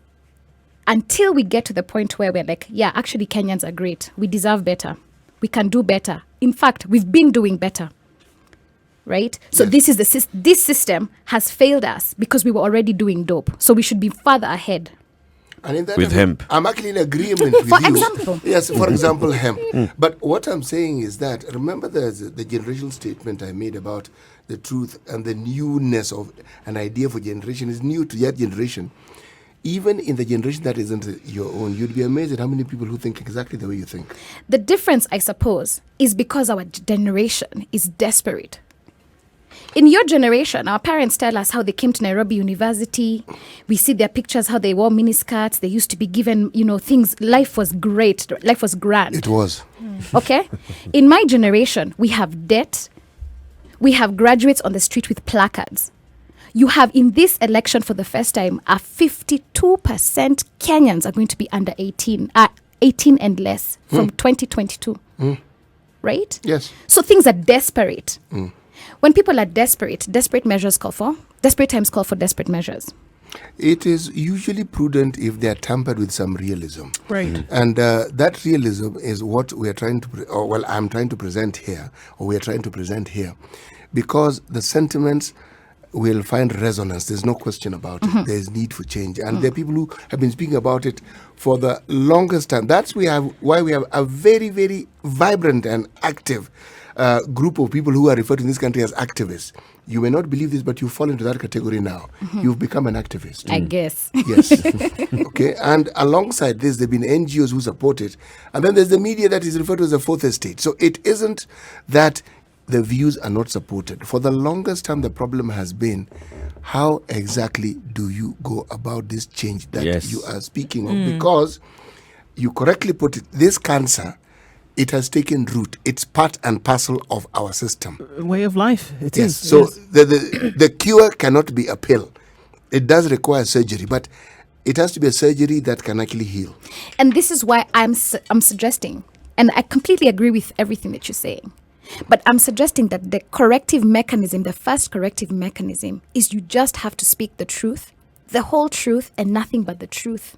until we get to the point where we're like, yeah, actually Kenyans are great. We deserve better. We can do better. In fact, we've been doing better. Right? So
Yes.
this system has failed us because we were already doing dope. So we should be further ahead.
And in that,
With hemp.
I'm actually in agreement with
For
you.
example.
Yes, for example, hemp. But what I'm saying is that, remember the generational statement I made about the truth and the newness of an idea for generation is new to that generation. Even in the generation that isn't your own, you'd be amazed at how many people who think exactly the way you think.
The difference, I suppose, is because our generation is desperate. In your generation, our parents tell us how they came to Nairobi University. We see their pictures, how they wore miniskirts. They used to be given, things. Life was great. Life was grand.
It was.
Okay? In my generation, we have debt. We have graduates on the street with placards. You have, in this election for the first time, 52% Kenyans are going to be under 18 and less from 2022. Right?
Yes.
So things are desperate. When people are desperate times call for desperate measures.
It is usually prudent if they are tampered with some realism.
Right.
And that realism is what we are trying to, I'm trying to present here, or we are trying to present here, because the sentiments will find resonance. There's no question about it. There's need for change. And there are people who have been speaking about it for the longest time. That's why we have a very, very vibrant and active group of people who are referred to in this country as activists. You may not believe this, but you fall into that category now. You've become an activist.
I guess.
Yes. Okay. And alongside this, there have been NGOs who support it. And then there's the media that is referred to as the fourth estate. So it isn't that the views are not supported. For the longest time, the problem has been, how exactly do you go about this change that you are speaking of? Because you correctly put it, this cancer, it has taken root. It's part and parcel of our system.
Way of life. It is.
So the cure cannot be a pill. It does require surgery, but it has to be a surgery that can actually heal.
And this is why I'm suggesting, and I completely agree with everything that you're saying, but I'm suggesting that the corrective mechanism, the first corrective mechanism, is you just have to speak the truth, the whole truth, and nothing but the truth.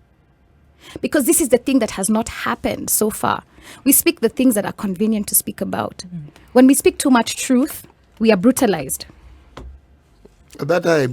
Because this is the thing that has not happened so far. We speak the things that are convenient to speak about. When we speak too much truth, we are brutalized.
That I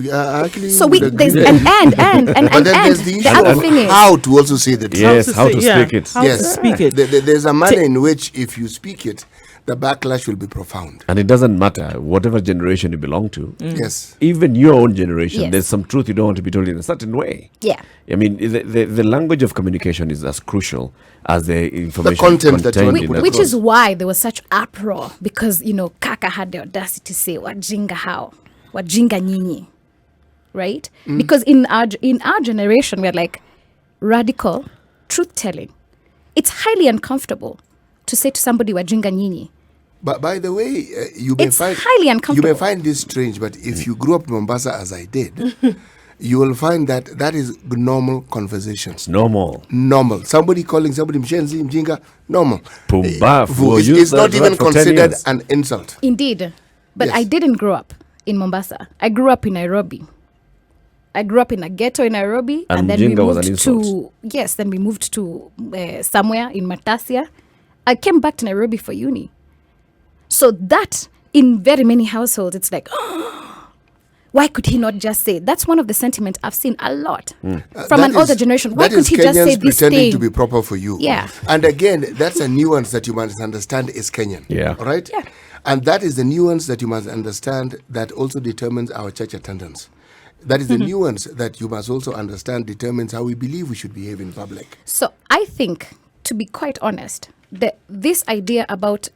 actually
So
would
there's
agree.
and
There's the issue
other
of
thing is,
how to also say the truth.
Yes, how to speak it.
How to speak it.
There's a manner in which if you speak it, the backlash will be profound.
And it doesn't matter whatever generation you belong to.
Yes.
Even your own generation,
Yes.
there's some truth you don't want to be told in a certain way.
yeah.
I mean, the language of communication is as crucial as the information
content that you want to
contained
put
in
Which
it.
is why there was such uproar, because Kaka had the audacity to say wajinga how, wajinga nyinyi, right? Because in our generation we're like radical truth telling. It's highly uncomfortable to say to somebody wajinga nyinyi.
But by the way, you may
It's
find
highly uncomfortable.
You may find this strange, but if you grew up in Mombasa as I did, you will find that is normal conversations.
Normal.
Normal. Somebody calling somebody mshenzi, mjinga, normal.
Pumbafu.
It's not
Used
even
that for 10
considered
years.
an insult.
Indeed. But
Yes.
I didn't grow up in Mombasa. I grew up in Nairobi. I grew up in a ghetto in Nairobi,
And
then we
mjinga was an
moved to
insult.
then we moved to somewhere in Matasia. I came back to Nairobi for uni. So that in very many households, it's like, why could he not just say? That's one of the sentiments I've seen a lot from
That
an
is-
older generation. Why
that
could
is
he just say
Kenyans
this
pretending
thing?
to be proper for you.
Yeah.
And again, that's a nuance that you must understand is Kenyan.
Yeah.
All right?
Yeah.
And that is the nuance that you must understand that also determines our church attendance. That is the nuance that you must also understand determines how we believe we should behave in public.
So I think, to be quite honest, this idea about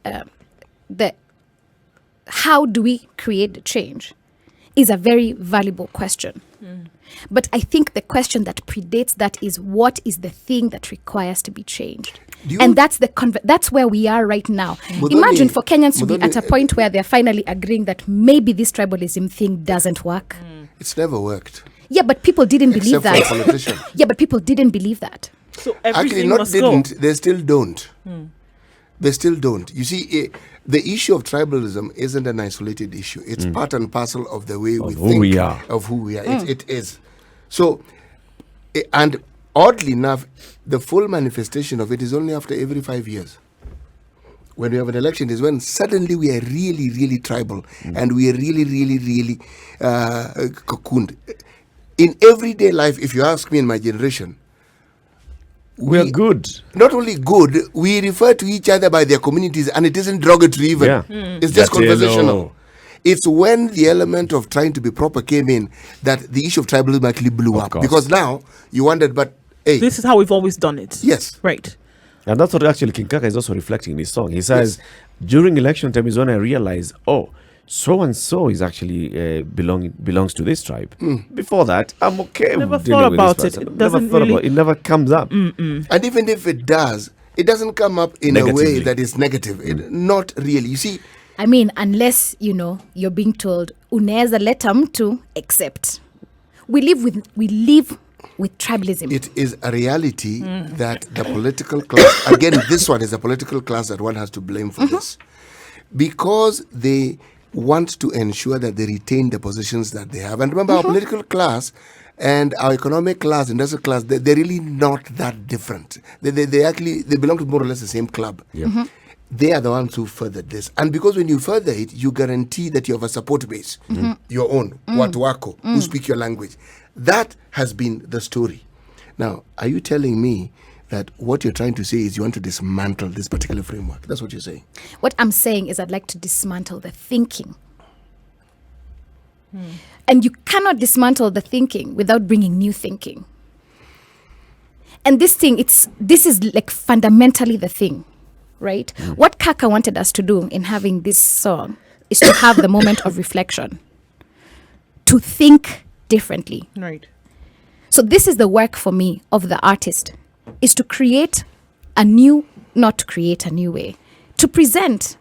how do we create the change is a very valuable question. But I think the question that predates that is, what is the thing that requires to be changed? And that's where we are right now.
Muthoni-
Imagine for Kenyans to be
Muthoni-
at a point where they're finally agreeing that maybe this tribalism thing doesn't work.
It's never worked.
Yeah, but people didn't believe
Except for a
that.
politician.
Yeah, but people didn't believe that.
So
Actually,
everything
not
must
didn't.
go.
They still don't. They still don't. You see, the issue of tribalism isn't an isolated issue. It's part and parcel of the way we
who
think
we are.
of who we are. It is. So, and oddly enough, the full manifestation of it is only after every 5 years. When we have an election is when suddenly we are really, really tribal and we are really, really, really cocooned. In everyday life, if you ask me in my generation,
We're good.
not only good, we refer to each other by their communities, and it isn't derogatory even.
Yeah.
It's just
Jatieno.
conversational. It's when the element of trying to be proper came in that the issue of tribalism actually blew
Of
up.
course.
Because now you wondered, but hey,
This is how we've always done it.
yes,
Right.
And that's what actually King Kaka is also reflecting in his song. He says, during election time is when I realized, so and so is actually belongs to this tribe. Before that, I'm okay.
Never
with dealing
thought
with
about
this
it.
person.
It doesn't
Never thought
really-
about it. It never comes up.
And even if it does, it doesn't come up in a way
Negatively.
that is negative. Not really. You see,
I mean, unless, you're being told, unaweza leta mtu accept. We live with tribalism.
it is a reality that the political class, again, this one is a political class that one has to blame for this. Because they want to ensure that they retain the positions that they have. And remember, our political class and our economic class, industrial class, they're really not that different. They actually belong to more or less the same club. They are the ones who furthered this. And because when you further it, you guarantee that you have a support base, your own, watu wako, who speak your language. That has been the story. Now, are you telling me that what you're trying to say is you want to dismantle this particular framework? That's what you're saying.
What I'm saying is I'd like to dismantle the thinking. And you cannot dismantle the thinking without bringing new thinking. And this is like fundamentally the thing, right? What Kaka wanted us to do in having this song is to have the moment of reflection, to think differently.
Right.
So this is the work for me of the artist, is to create not to create a new way, to present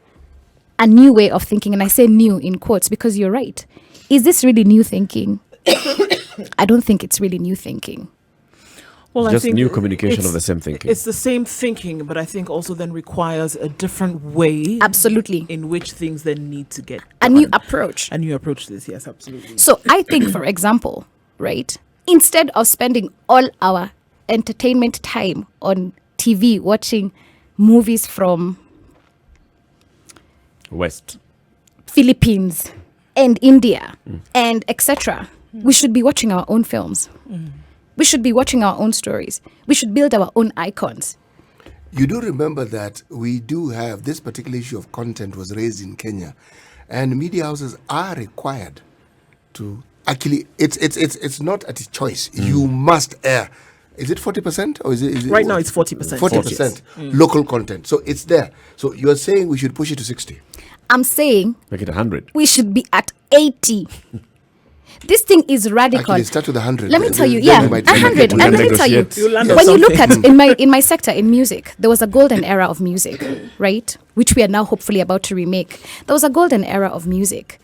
a new way of thinking. And I say new in quotes because you're right. Is this really new thinking? I don't think it's really new thinking.
Well,
Just
I think
new communication
it's-
of the same thinking.
It's the same thinking, but I think also then requires a different way
Absolutely.
in which things then need to get
A new
done.
approach.
A new approach to this, yes, absolutely.
So I think, for example, right, instead of spending all our entertainment time on TV watching movies from
West.
Philippines and India and etc., we should be watching our own films. We should be watching our own stories. We should build our own icons.
You do remember that we do have this particular issue of content was raised in Kenya, and media houses are required to actually. It's not at a choice. You must air. Is it 40% or is it
Right now it's 40%.
40% local content. So it's there. So you are saying we should push it to 60.
I'm saying
Make it 100.
we should be at 80. This thing is radical.
Actually, start with 100.
Let me tell you,
Then
yeah,
we might-
100.
we
And
can
let me tell you,
negotiate.
You'll land
when
on
you look
something.
at in my sector in music, there was a golden era of music, right? Which we are now hopefully about to remake. There was a golden era of music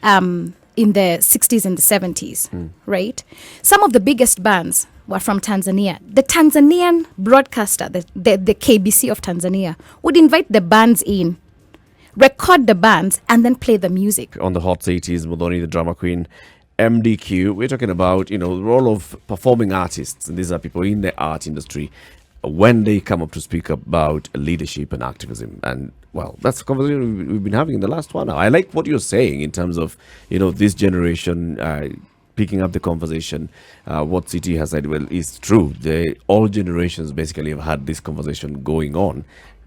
in the 60s and the 70s, right? Some of the biggest bands were from Tanzania. The Tanzanian broadcaster, the KBC of Tanzania, would invite the bands in, record the bands, and then play the music.
On the hot seat is Muthoni, the drama queen. MDQ, we're talking about, the role of performing artists. And these are people in the art industry when they come up to speak about leadership and activism. And, well, that's the conversation we've been having in the last 1 hour. I like what you're saying in terms of, this generation picking up the conversation. What CT has said, well, is true. All generations basically have had this conversation going on.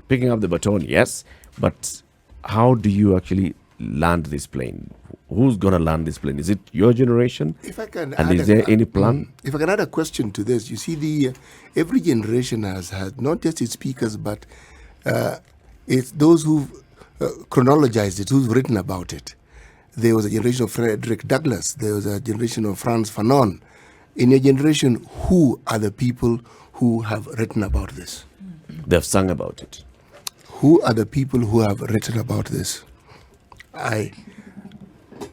Picking up the baton, yes, but how do you actually land this plane? Who's going to land this plane? Is it your generation?
If I can
And
add
is there any plan?
If I can add a question to this, you see, every generation has had not just its speakers, but it's those who've chronologized it, who've written about it. There was a generation of Frederick Douglass. There was a generation of Frantz Fanon. In your generation, who are the people who have written about this?
They've sung about it.
Who are the people who have written about this?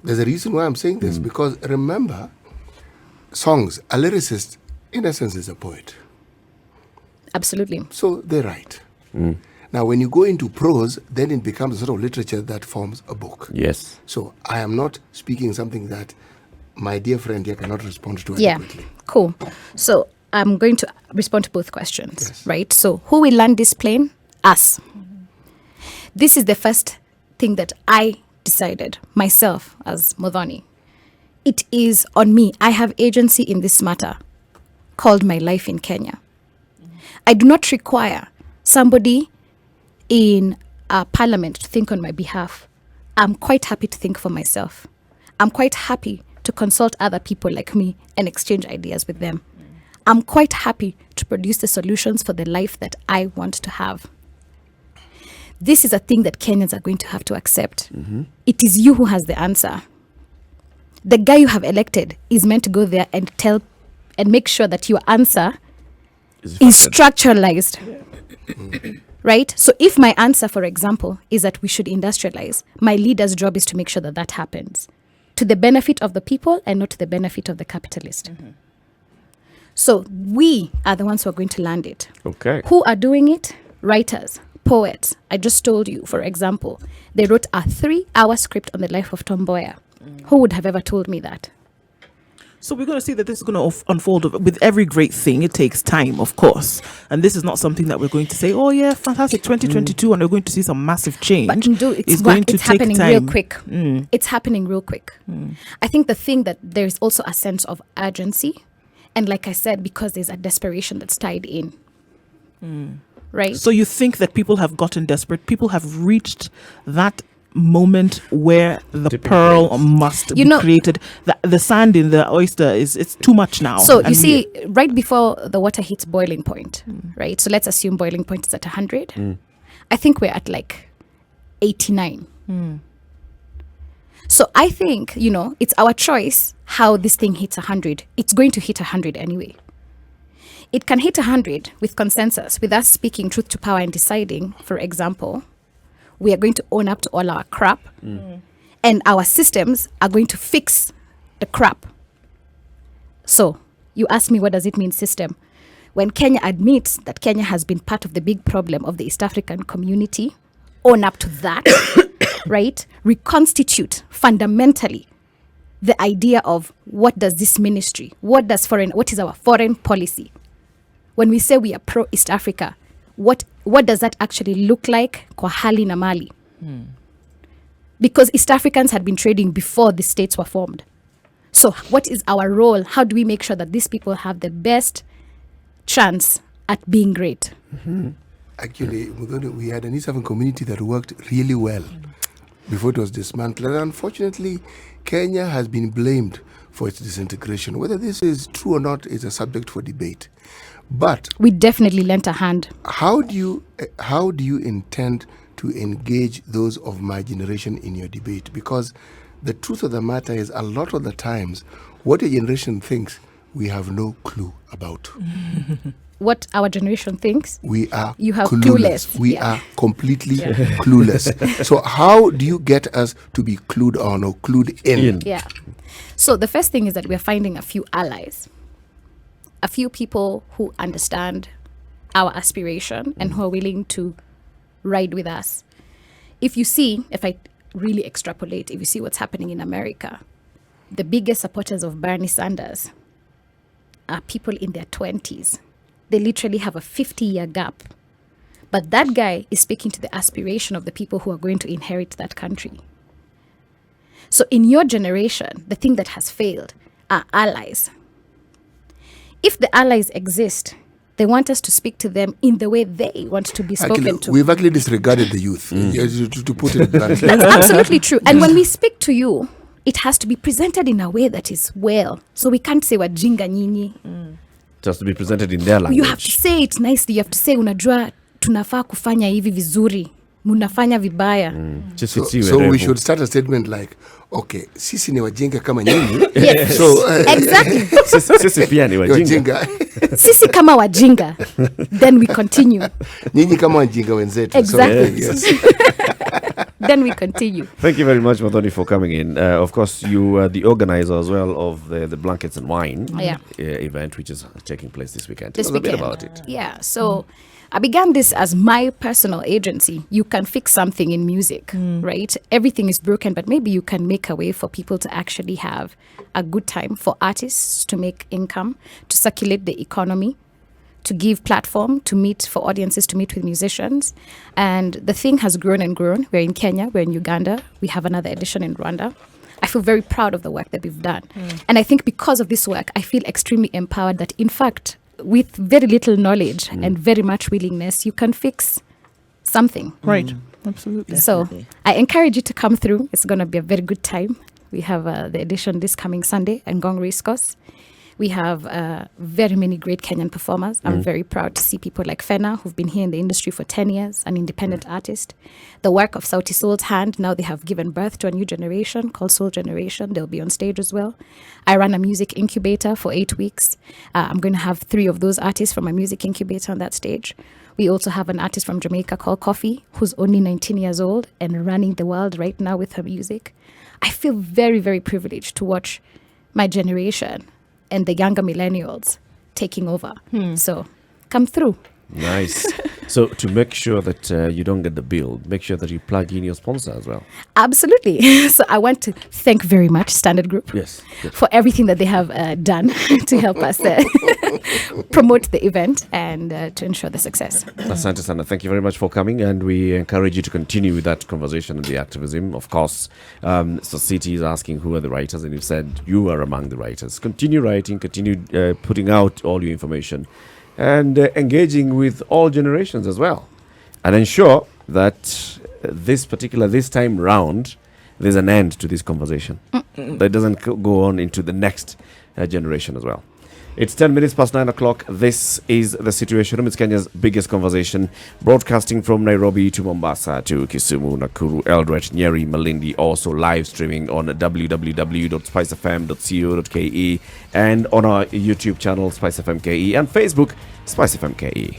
There's a reason why I'm saying this, because remember, songs, a lyricist, in essence, is a poet.
Absolutely.
So they write. Now, when you go into prose, then it becomes a sort of literature that forms a book.
Yes.
So I am not speaking something that my dear friend here cannot respond to
Yeah,
adequately.
cool. So I'm going to respond to both questions,
Yes.
right? So who will land this plane? Us. This is the first thing that I decided myself as Muthoni. It is on me. I have agency in this matter called my life in Kenya. I do not require somebody in parliament to think on my behalf. I'm quite happy to think for myself. I'm quite happy to consult other people like me and exchange ideas with them. I'm quite happy to produce the solutions for the life that I want to have. this is a thing that Kenyans are going to have to accept. It is you who has the answer. The guy you have elected is meant to go there and tell and make sure that your answer is structuralized. Right? So if my answer, for example, is that we should industrialize, my leader's job is to make sure that that happens to the benefit of the people and not to the benefit of the capitalist. So we are the ones who are going to land it.
Okay.
Who are doing it? Writers, poets. I just told you, for example, they wrote a 3-hour script on the life of Tom Mboya. Who would have ever told me that?
So we're going to see that this is going to unfold with every great thing. It takes time, of course. And this is not something that we're going to say, oh yeah, fantastic, 2022, and we're going to see some massive change.
But it's happening real quick. It's happening real quick. I think the thing that there's also a sense of urgency. And like I said, because there's a desperation that's tied in. Right?
So you think that people have gotten desperate? People have reached that moment where the
Tipping
pearl
point.
must be created. The sand in the oyster it's too much now.
So you see, right before the water hits boiling point, right? So let's assume boiling point is at 100. I think we're at like 89. So I think, it's our choice how this thing hits 100. It's going to hit 100 anyway. It can hit 100 with consensus, with us speaking truth to power and deciding, for example, we are going to own up to all our crap, and our systems are going to fix the crap. So you ask me, what does it mean, system? When Kenya admits that Kenya has been part of the big problem of the East African community, own up to that, right? Reconstitute fundamentally the idea of what does this ministry, what is our foreign policy? When we say we are pro-East Africa, what does that actually look like kwa hali na mali? Because East Africans had been trading before the states were formed. So what is our role? How do we make sure that these people have the best chance at being great?
Actually, we had an East African community that worked really well before it was dismantled. And unfortunately, Kenya has been blamed for its disintegration. Whether this is true or not is a subject for debate. But
we definitely lent a hand.
How do you intend to engage those of my generation in your debate? Because the truth of the matter is, a lot of the times, what your generation thinks, we have no clue about.
What our generation thinks?
We are
you have
clueless. We are completely clueless. So how do you get us to be clued on or clued in?
Yeah. So the first thing is that we're finding a few allies. A few people who understand our aspiration and who are willing to ride with us. If I really extrapolate, if you see what's happening in America, the biggest supporters of Bernie Sanders are people in their 20s. They literally have a 50-year gap. But that guy is speaking to the aspiration of the people who are going to inherit that country. So in your generation, the thing that has failed are allies. If the allies exist, they want us to speak to them in the way they want to be spoken to.
We've actually disregarded the youth, to put it bluntly.
That's absolutely true. And when we speak to you, it has to be presented in a way that is well. So we can't say wajinga nyinyi.
It has to be presented in their language.
You have to say it nicely. You have to say, unajua, tunafaa kufanya hivi vizuri. Munafanya vibaya.
So we should start a statement like, okay, sisi ni wajinga kama nyinyi.
Yes.
So,
exactly.
Sisi pia ni wajinga.
Sisi kama wajinga. Then we continue.
Nyinyi kama wajinga wenzetu.
Exactly.
So, yes.
Then we continue.
Thank you very much, Muthoni, for coming in. Of course, you are the organizer as well of the Blankets and Wine event, which is taking place this weekend. Tell us a bit about it.
Yeah, so I began this as my personal agency. You can fix something in music, right? Everything is broken, but maybe you can make a way for people to actually have a good time, for artists to make income, to circulate the economy, to give platform for audiences to meet with musicians. And the thing has grown and grown. We're in Kenya, we're in Uganda, we have another edition in Rwanda. I feel very proud of the work that we've done. And I think because of this work, I feel extremely empowered that, in fact, with very little knowledge and very much willingness, you can fix something.
Right. Absolutely.
So I encourage you to come through. It's going to be a very good time. We have the edition this coming Sunday at Ngong Race Course. We have very many great Kenyan performers. I'm very proud to see people like Fena, who've been here in the industry for 10 years, an independent artist. The work of Sauti Sol's hand, now they have given birth to a new generation called Soul Generation. They'll be on stage as well. I run a music incubator for 8 weeks. I'm going to have 3 of those artists from my music incubator on that stage. We also have an artist from Jamaica called Coffee, who's only 19 years old and running the world right now with her music. I feel very, very privileged to watch my generation and the younger millennials taking over. So come through.
Nice. So to make sure that you don't get the bill, make sure that you plug in your sponsor as well.
Absolutely. So I want to thank very much Standard Group
Yes. Good.
for everything that they have done to help us promote the event and to ensure the success.
Asante sana. Thank you very much for coming, and we encourage you to continue with that conversation and the activism. Of course, Society is asking who are the writers, and you've said you are among the writers. Continue writing, continue putting out all your information, and engaging with all generations as well, and ensure that this time round, there's an end to this conversation. That doesn't go on into the next generation as well. It's 10 minutes past 9 o'clock. This is The Situation Room. It's Kenya's biggest conversation, broadcasting from Nairobi to Mombasa to Kisumu, Nakuru, Eldoret, Nyeri, Malindi, also live streaming on www.spicefm.co.ke and on our YouTube channel, Spice FM KE, and Facebook, Spice FM KE.